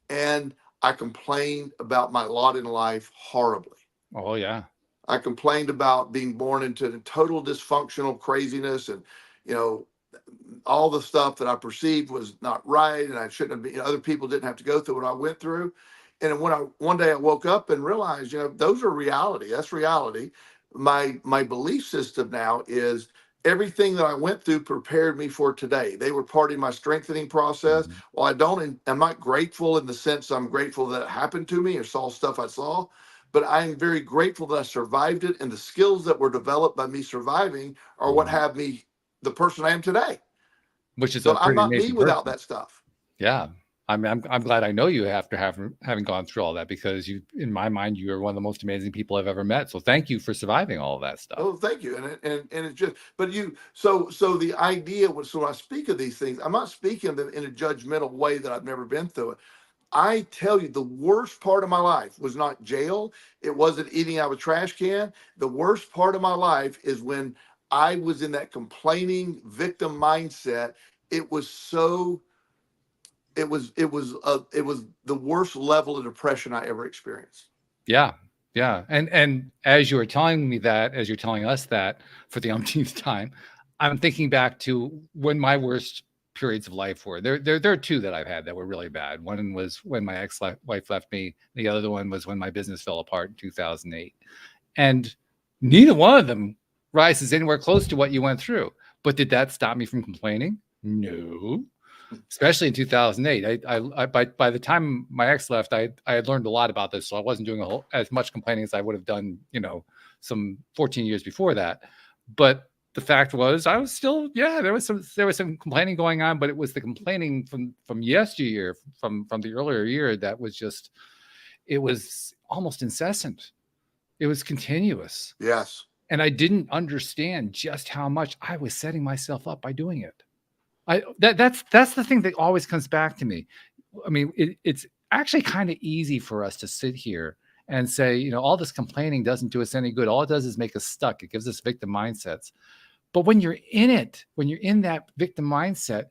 and I complained about my lot in life horribly. Oh, yeah. I complained about being born into total dysfunctional craziness, and you know, all the stuff that I perceived was not right, and I shouldn't have been. Other people didn't have to go through what I went through. And when one day I woke up and realized, you know, those are reality. That's reality. My belief system now is everything that I went through prepared me for today. They were part of my strengthening process. Mhm. Well, I'm not grateful in the sense I'm grateful that it happened to me or saw stuff I saw, but I am very grateful that I survived it. And the skills that were developed by me surviving are what Mhm. have me the person I am today. Which is So a I'm pretty not me amazing without person. that stuff. Yeah. I mean, I'm glad I know you after having gone through all that, because in my mind, you are one of the most amazing people I've ever met. So thank you for surviving all of that stuff. Oh, thank you. And it's just, but so the idea was, so when I speak of these things, I'm not speaking of them in a judgmental way that I've never been through it. I tell you, the worst part of my life was not jail. It wasn't eating out of a trash can. The worst part of my life is when I was in that complaining victim mindset. It was so, it was the worst level of depression I ever experienced. Yeah. Yeah. And as you were telling me that, as you're telling us that for the umpteenth time, I'm thinking back to when my worst periods of life were. There are two that I've had that were really bad. One was when my ex-wife left me. The other one was when my business fell apart in 2008. And neither one of them rises anywhere close to what you went through. But did that stop me from complaining? No. Especially in 2008. By the time my ex left, I had learned a lot about this, so I wasn't doing as much complaining as I would have done, you know, some 14 years before that. But the fact was, I was still, yeah, there was some complaining going on, but it was the complaining from yesteryear, from the earlier year, that was just, it was almost incessant. It was continuous, Yes. and I didn't understand just how much I was setting myself up by doing it. That's the thing that always comes back to me. I mean, it's actually kind of easy for us to sit here and say, you know, all this complaining doesn't do us any good. All it does is make us stuck. It gives us victim mindsets. But when you're in it, when you're in that victim mindset,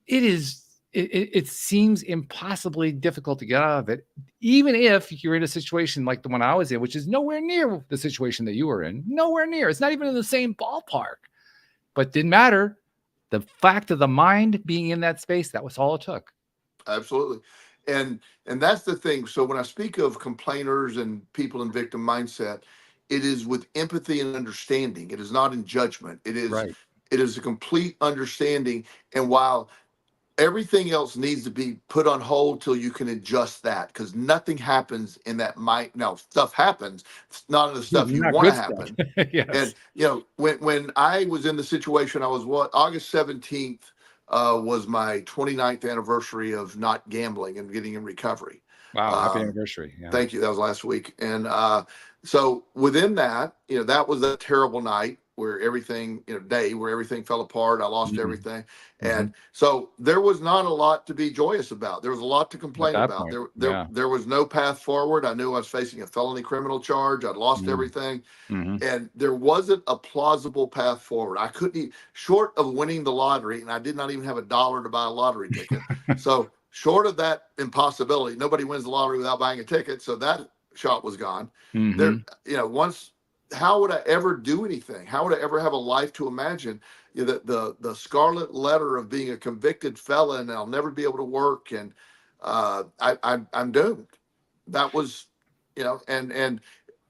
it seems impossibly difficult to get out of it, even if you're in a situation like the one I was in, which is nowhere near the situation that you were in. Nowhere near. It's not even in the same ballpark. But didn't matter. The fact of the mind being in that space, that was all it took. Absolutely. And that's the thing. So when I speak of complainers and people in victim mindset, it is with empathy and understanding. It is not in judgment. Right. It is a complete understanding. And while everything else needs to be put on hold till you can adjust that, because nothing happens in that mind. Now stuff happens. It's not in the stuff you Not want to good stuff. happen. And Yes. you know, when I was in the situation I was, August 17th was my 29th anniversary of not gambling and getting in recovery. Wow. Happy Um, anniversary. Yeah. Thank you. That was last week. And so within that, you know, that was a terrible night where everything, you know, day where everything fell apart. I lost Mhm. everything. Mhm. And so there was not a lot to be joyous about. There was a lot to At complain that about. point. Yeah. There was no path forward. I knew I was facing a felony criminal charge. I'd lost Mhm. everything. Mhm. And there wasn't a plausible path forward. I couldn't, short of winning the lottery, and I did not even have $1 to buy a lottery ticket. So short of that impossibility, nobody wins the lottery without buying a ticket. So that shot was gone. There, Mhm. you know, once, how would I ever do anything? How would I ever have a life to imagine? You know, the scarlet letter of being a convicted felon, and I'll never be able to work, and I'm doomed. That was, you know, and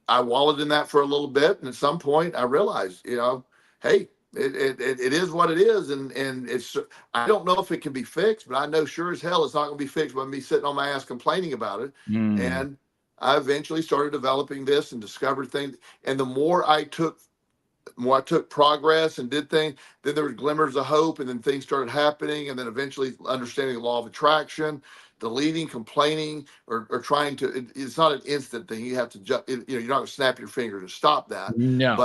I wallowed in that for a little bit, and at some point I realized, you know, hey, it is what it is, and it's, I don't know if it can be fixed, but I know sure as hell it's not going to be fixed by me sitting on my ass complaining about it. Mm. And I eventually started developing this and discovered things. And the more I took progress and did things, then there were glimmers of hope, and then things started happening, and then eventually understanding the law of attraction, deleting, complaining, or trying to. It's not an instant thing. You have to, you're not going to snap your fingers and stop that. No.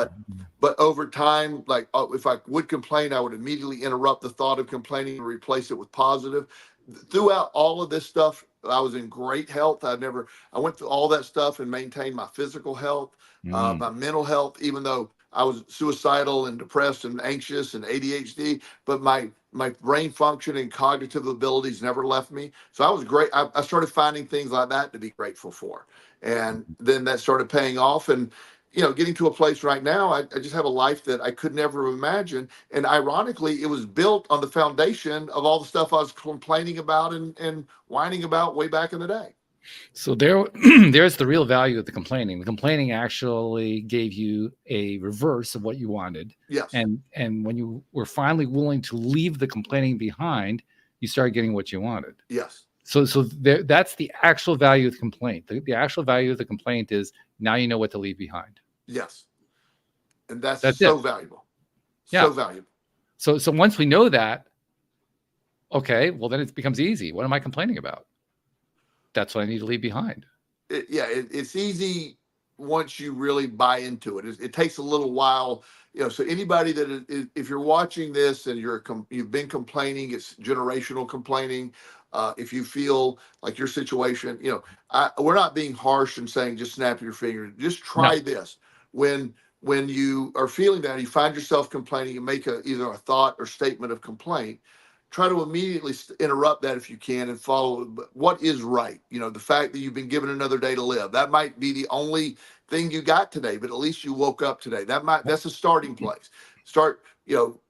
But over time, like if I would complain, I would immediately interrupt the thought of complaining and replace it with positive. Throughout all of this stuff, I was in great health. I went through all that stuff and maintained my physical health, my mental health, even though I was suicidal and depressed and anxious and ADHD, but my brain function and cognitive abilities never left me. So I was great. I started finding things like that to be grateful for. And then that started paying off. And, getting to a place right now, I just have a life that I could never imagine. And ironically, it was built on the foundation of all the stuff I was complaining about and whining about way back in the day. So there's the real value of the complaining. The complaining actually gave you a reverse of what you wanted. Yes. And when you were finally willing to leave the complaining behind, you started getting what you wanted. Yes. So that's the actual value of the complaint. The actual value of the complaint is now you know what to leave behind. Yes. And that's so valuable. Yeah. So valuable. So once we know that, okay, well then it becomes easy. What am I complaining about? That's what I need to leave behind. It's easy once you really buy into it. It takes a little while, so anybody that if you're watching this and you've been complaining, it's generational complaining. If you feel like your situation, we're not being harsh and saying just snap your finger. Just try this. When you are feeling that, you find yourself complaining, and make either a thought or statement of complaint. Try to immediately interrupt that if you can and follow what is right. The fact that you've been given another day to live. That might be the only thing you got today, but at least you woke up today. That's a starting place. Start,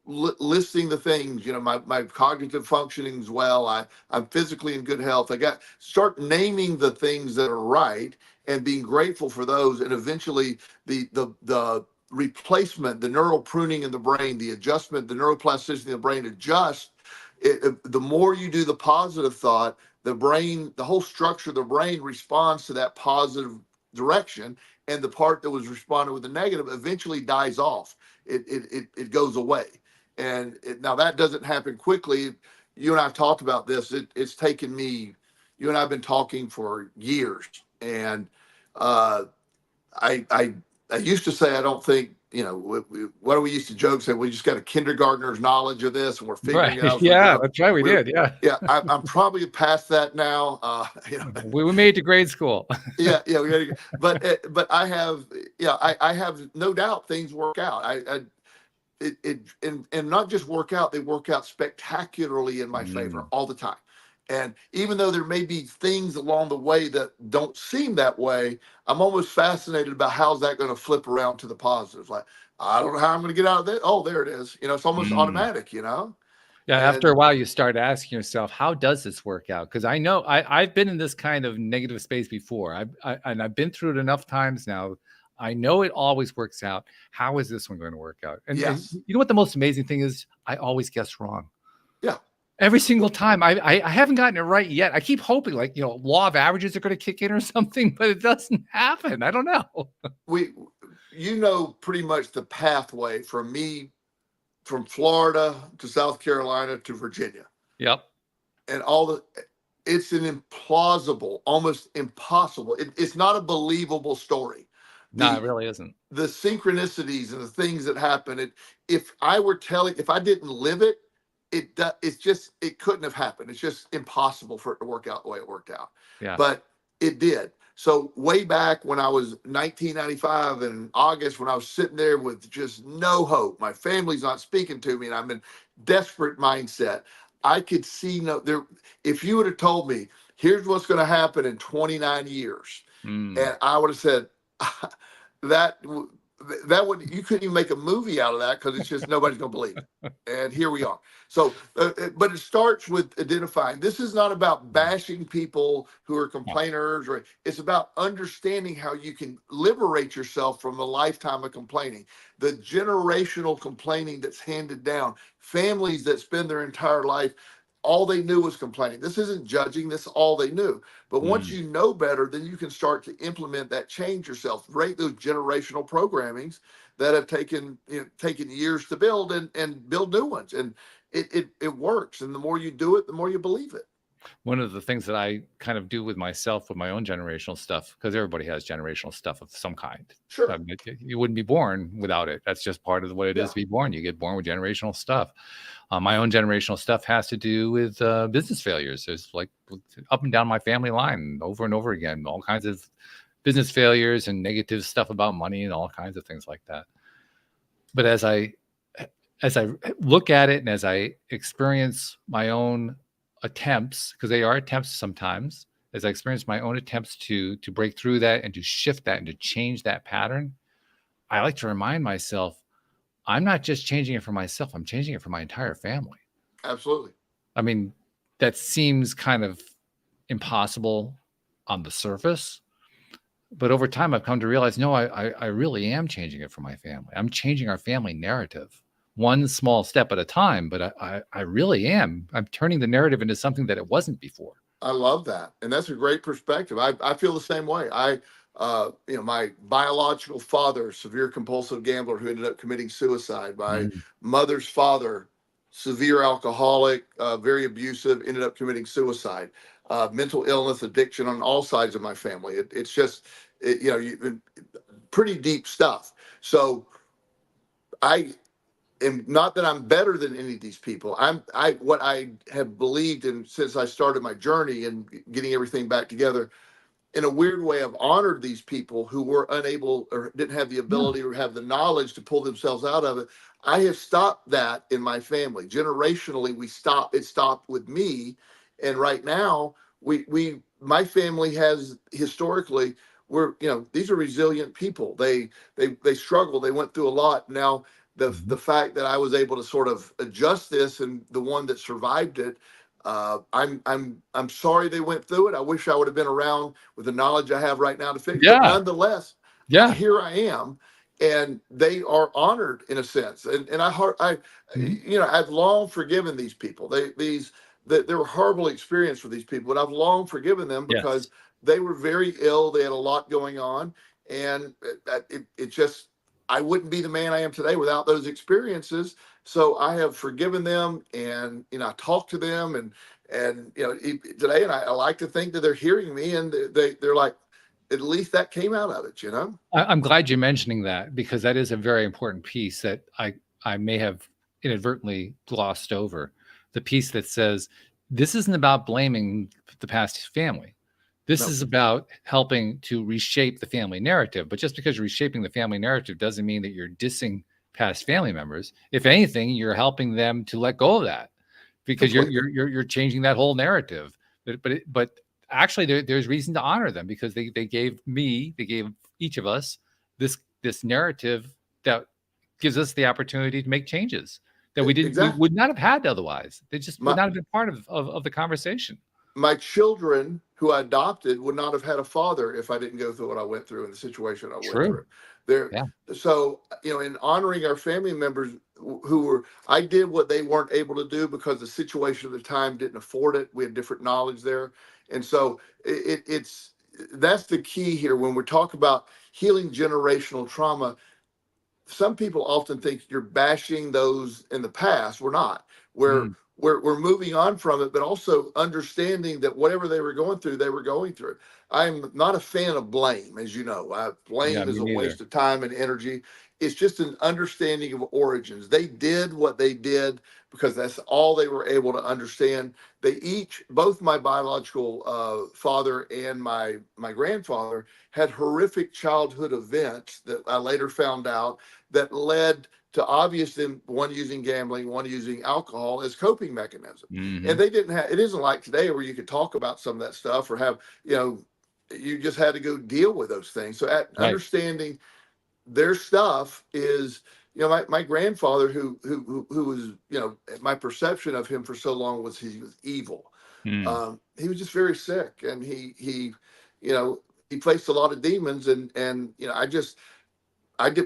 listing the things, my cognitive functioning as well. I'm physically in good health. Start naming the things that are right and being grateful for those. And eventually the replacement, the neural pruning in the brain, the adjustment, the neuroplasticity in the brain adjusts. The more you do the positive thought, the whole structure of the brain responds to that positive direction, and the part that was responding with the negative eventually dies off. It goes away. And now that doesn't happen quickly. You and I have talked about this. It's taken me. You and I have been talking for years, and I used to say I don't think. What do we used to joke? Say we just got a kindergartner's knowledge of this, and we're figuring it out. Yeah, that's right. We did. Yeah. Yeah, I'm probably past that now. We made it to grade school. Yeah. But I have, I have no doubt things work out. And not just work out, they work out spectacularly in my favor all the time. And even though there may be things along the way that don't seem that way, I'm almost fascinated about how's that going to flip around to the positive. Like, I don't know how I'm going to get out of that. Oh, there it is. It's almost automatic, Yeah. After a while, you start asking yourself, how does this work out? Because I know I've been in this kind of negative space before. I've been through it enough times now. I know it always works out. How is this one going to work out? And you know what the most amazing thing is? I always guess wrong. Yeah. Every single time. I haven't gotten it right yet. I keep hoping law of averages are going to kick in or something, but it doesn't happen. I don't know. Pretty much the pathway from me, from Florida to South Carolina to Virginia. Yep. And it's an implausible, almost impossible. It's not a believable story. No, it really isn't. The synchronicities and the things that happen. If I didn't live it, it couldn't have happened. It's just impossible for it to work out the way it worked out. Yeah. But it did. So way back when I was 1995 in August, when I was sitting there with just no hope, my family's not speaking to me, and I'm in desperate mindset. I could see if you would have told me, here's what's going to happen in 29 years, and I would have said that would, you couldn't even make a movie out of that, because it's just nobody's gonna believe it. And here we are. So but it starts with identifying. This is not about bashing people who are complainers, or it's about understanding how you can liberate yourself from a lifetime of complaining, the generational complaining that's handed down, families that spend their entire life all they knew was complaining. This isn't judging, this is all they knew. But once Mm. you know better, then you can start to implement that change yourself, break those generational programmings that have taken years to build, and build new ones. And it works. And the more you do it, the more you believe it. One of the things that I kind of do with myself, with my own generational stuff, because everybody has generational stuff of some kind. Sure. You wouldn't be born without it. That's just part of what it is Yeah. to be born. You get born with generational stuff. My own generational stuff has to do with business failures. There's like up and down my family line over and over again, all kinds of business failures and negative stuff about money and all kinds of things like that. But as I look at it and as I experience my own attempts, because they are attempts sometimes, as I experience my own attempts to break through that and to shift that and to change that pattern, I like to remind myself, I'm not just changing it for myself, I'm changing it for my entire family. Absolutely. I mean, that seems kind of impossible on the surface, but over time I've come to realize, no, I really am changing it for my family. I'm changing our family narrative one small step at a time, but I really am. I'm turning the narrative into something that it wasn't before. I love that. And that's a great perspective. I feel the same way. My biological father, severe compulsive gambler who ended up committing suicide. My Mm. mother's father, severe alcoholic, very abusive, ended up committing suicide. Mental illness, addiction on all sides of my family. It's just, pretty deep stuff. So and not that I'm better than any of these people. What I have believed in since I started my journey and getting everything back together. In a weird way, I've honored these people who were unable or didn't have the Yeah. ability or have the knowledge to pull themselves out of it. I have stopped that in my family. Generationally, it stopped with me. And right now, my family has historically, these are resilient people. They struggled. They went through a lot. Now, Mhm. the fact that I was able to sort of adjust this, and the one that survived it, I'm sorry they went through it. I wish I would have been around with the knowledge I have right now to fix it. But Yeah. nonetheless, Yeah. here I am, and they are honored in a sense. And Mhm. I've long forgiven these people. They were horrible experience for these people, but I've long forgiven them because Yes. they were very ill. They had a lot going on, and it just, I wouldn't be the man I am today without those experiences. So I have forgiven them, and I talk to them, and today, and I like to think that they're hearing me, and they're like, at least that came out of it. I'm glad you're mentioning that, because that is a very important piece that I may have inadvertently glossed over. The piece that says this isn't about blaming the past family. This No, is about helping to reshape the family narrative. But just because you're reshaping the family narrative doesn't mean that you're dissing past family members. If anything, you're helping them to let go of that, because completely. you're changing that whole narrative. But actually, there's reason to honor them, because they gave each of us this narrative that gives us the opportunity to make changes that we Exactly. would not have had otherwise. They just would My not have been part of the conversation. my children who I adopted would not have had a father if I didn't go through what I went through and the situation I went True. through. There, Yeah. so in honoring our family members who were, I did what they weren't able to do because the situation at the time didn't afford it. We had different knowledge there, and so it's that's the key here when we talk about healing generational trauma. Some people often think you're bashing those in the past. We're not. We're Mm. we're moving on from it, but also understanding that whatever they were going through, they were going through. I'm not a fan of blame, as you know. Yeah, Blame is me a neither. waste of time and energy. It's just an understanding of origins. They did what they did because that's all they were able to understand. Both my biological father and my grandfather had horrific childhood events that I later found out that led to obviously one using gambling, one using alcohol as coping mechanism. And Hmm. they didn't have, it isn't like today where you could talk about some of that stuff or have, you just had to go deal with those things. So Right. understanding their stuff is, my grandfather who was, my perception of him for so long was he was evil. Mm. He was just very sick, and you know, he faced a lot of demons, and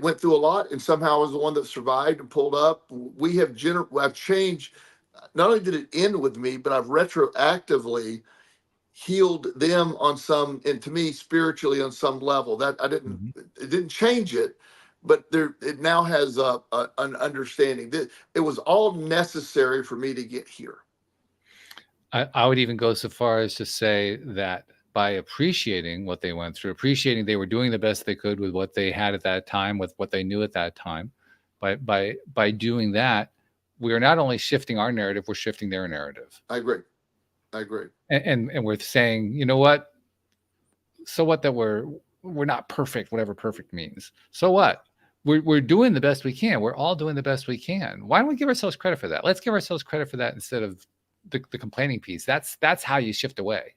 went through a lot, and somehow I was the one that survived and pulled up. I've changed not only did it end with me, but I've retroactively healed them on some, and to me, spiritually on some level. That Mhm. it didn't change it, but it now has an understanding that it was all necessary for me to get here. I would even go so far as to say that by appreciating what they went through, appreciating they were doing the best they could with what they had at that time, with what they knew at that time, by doing that, we are not only shifting our narrative, we're shifting their narrative. I agree. I agree. And we're saying, you know what? So what that we're not perfect, whatever perfect means. So Yeah. what? We're doing the best we can. We're all doing the best we can. Why don't we give ourselves credit for that? Let's give ourselves credit for that instead of the complaining piece. That's how you shift away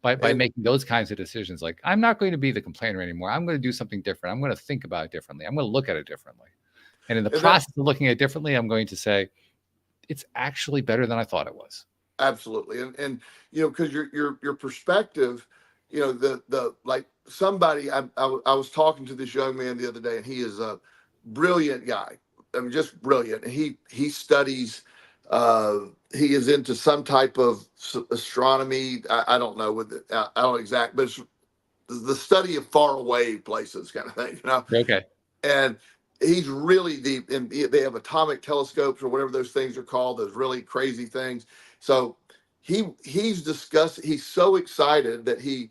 by And making those kinds of decisions. Like, I'm not going to be the complainer anymore. I'm going to do something different. I'm going to think about it differently. I'm going to look at it differently. And in the and that process of looking at it differently, I'm going to say it's actually better than I thought it was. absolutely. And because your perspective, the like somebody I was talking to this young man the other day, and he is a brilliant guy. I mean, just brilliant. And he studies. He is into some type of astronomy. I don't know with it. I don't exact, but it's the study of far away places, kind of thing. Okay. And he's really deep. And they have atomic telescopes or whatever those things are called, those really crazy things. So he's discussed. He's so excited that he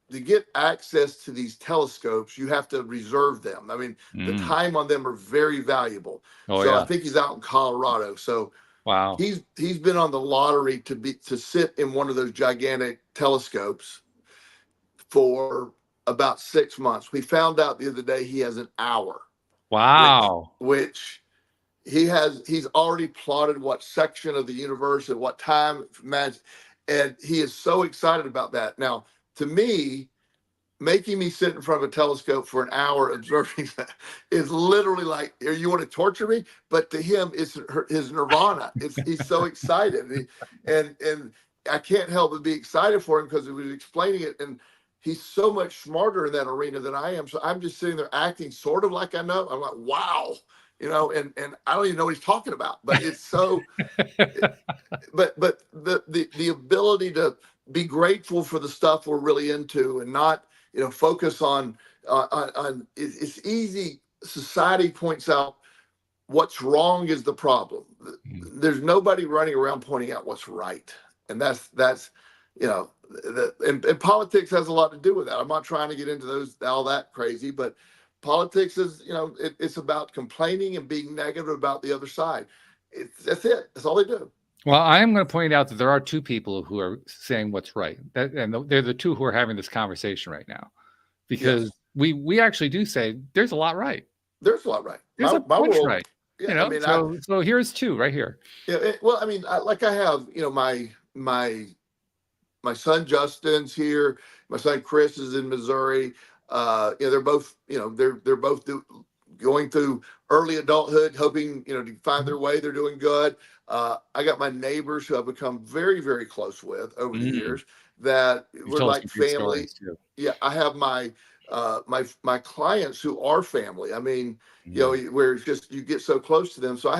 to get access to these telescopes, you have to reserve them. I mean, the Mm. time on them are very valuable. Oh So I yeah. think he's out in Colorado. So Wow. he's been on the lottery to sit in one of those gigantic telescopes for about 6 months. We found out the other day he has an hour, which Wow. which he's already plotted what section of the universe at what time, and he is so excited about that. Now, to me, making me sit in front of a telescope for an hour observing that is literally like, you want to torture me? But to him, it's his nirvana. He's so excited, and I can't help but be excited for him because he was explaining it, and he's so much smarter in that arena than I am. So I'm just sitting there acting sort of like I know. I'm like, wow, and I don't even know what he's talking about. But it's so, but the ability to be grateful for the stuff we're really into and not focus on it's easy. Society points out what's wrong is the problem. There's nobody running around pointing out what's right, and that's and politics has a lot to do with that. I'm not trying to get into all that crazy, but politics is it's about complaining and being negative about the other side. That's it. That's all they do. Well, I am going to point out that there are two people who are saying what's right, and they're the two who are having this conversation right now, because Yes, we actually do say there's a lot right. there's a lot right. There's a My bunch world. right. Yeah, I mean, So here's two right here. well, I mean, I have my son Justin's here. My son Chris is in Missouri. They're both they're both going through early adulthood, hoping to find their way. They're doing good. I got my neighbors who I've become very, very close with over the Mm. years that You've we're told us like some great family. stories too. Yeah, I have my clients who are family. I mean, Mm. where it's just you get so close to them. So I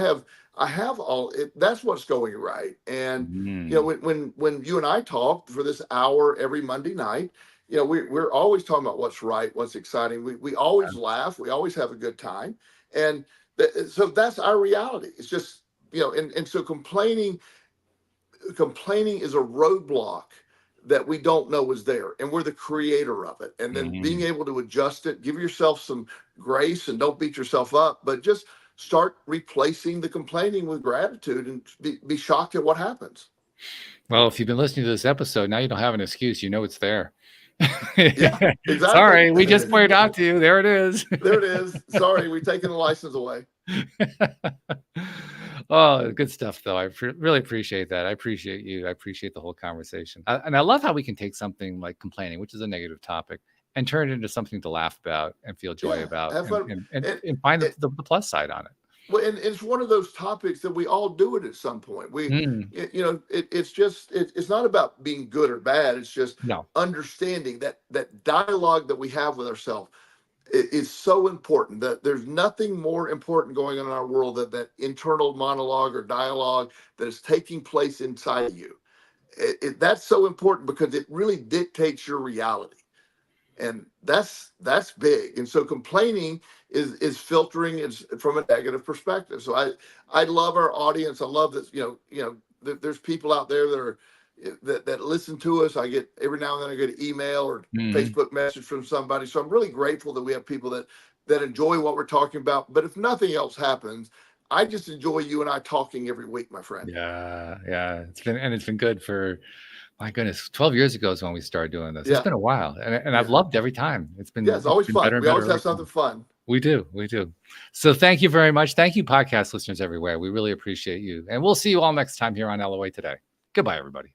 have all it. That's what's going right. And Mm. when you and I talk for this hour every Monday night, we're always talking about what's right, what's exciting. We always laugh. We always have a good time. And so that's our reality. It's just and so complaining is a roadblock that we don't know is there, and we're the creator of it. And then being Mm. able to adjust it, give yourself some grace, and don't beat yourself up, but just start replacing the complaining with gratitude, and be shocked at what happens. Well, if you've been listening to this episode, now you don't have an excuse. You know it's there. Yeah, exactly. Sorry, we just pointed out to you. There it is. There it is. Sorry, we've taken the license away. Oh, good stuff, though. I really appreciate that. I appreciate you. I appreciate the whole conversation. And I love how we can take something like complaining, which is a negative topic, and turn it into something to laugh about and feel joy Yeah, about, have fun. and find And, the plus side on it. Well, and it's one of those topics that we all do it at some point. Mm. It's just it's not about being good or bad. It's just No. understanding that dialogue that we have with ourselves. is so important. That there's nothing more important going on in our world than that internal monologue or dialogue that is taking place inside of you. That's so important because it really dictates your reality, and that's big. And so complaining is filtering is from a negative perspective. So I love our audience. I love that, there's people out there that are that listen to us. I get every now and then I get an email or Mhm. Facebook message from somebody. So I'm really grateful that we have people that enjoy what we're talking about. But if nothing else happens, I just enjoy you and I talking every week, my friend. Yeah, yeah. It's been good for, my goodness, 12 years ago is when we started doing this. It's Yeah, been a while, and I've yeah, loved every time. yeah. It's It's always been fun. better and We always better have every something time. fun. We do, we do. So thank you very much. Thank you, podcast listeners everywhere. We really appreciate you, and we'll see you all next time here on LOA Today. Goodbye, everybody.